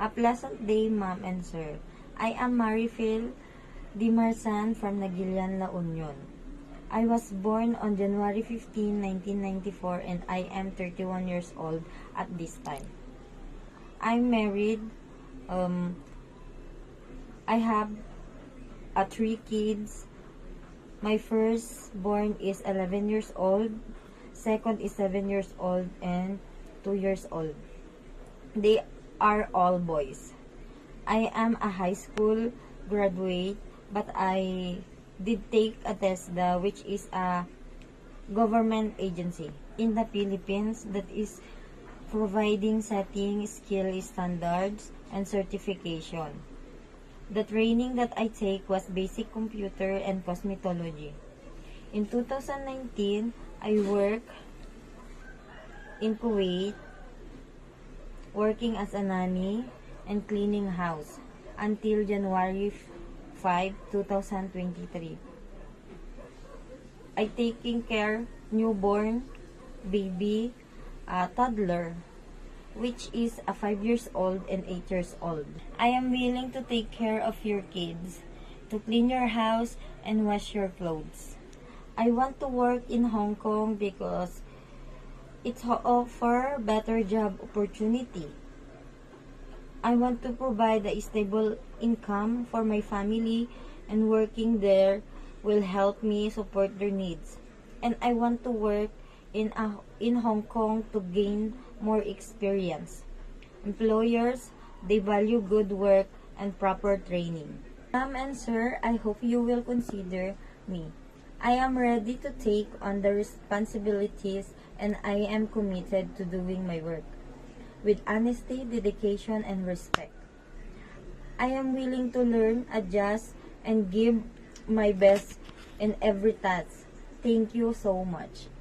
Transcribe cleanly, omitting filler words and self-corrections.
A pleasant day, ma'am and sir. I am Marifil Dimarsan from Nagilian, La Union. I was born on January 15, 1994 and I am 31 years old at this time. I'm married. I have 3 kids. My firstborn is 11 years old, second is 7 years old, and 2 years old. They are all boys. I am a high school graduate, but I did take a TESDA, which is a government agency in the Philippines that is providing setting skill standards and certification. The training that I take was basic computer and cosmetology. In 2019, I worked in Kuwait, working as a nanny and cleaning house until January 5, 2023. I taking care newborn baby, toddler, which is a 5 years old and 8 years old. I am willing to take care of your kids, to clean your house and wash your clothes. I want to work in Hong Kong because it offer better job opportunity. I want to provide a stable income for my family, and working there will help me support their needs. And I want to work in Hong Kong to gain more experience. Employers, they value good work and proper training. Ma'am and sir, I hope you will consider me. I am ready to take on the responsibilities and I am committed to doing my work with honesty, dedication, and respect. I am willing to learn, adjust, and give my best in every task. Thank you so much.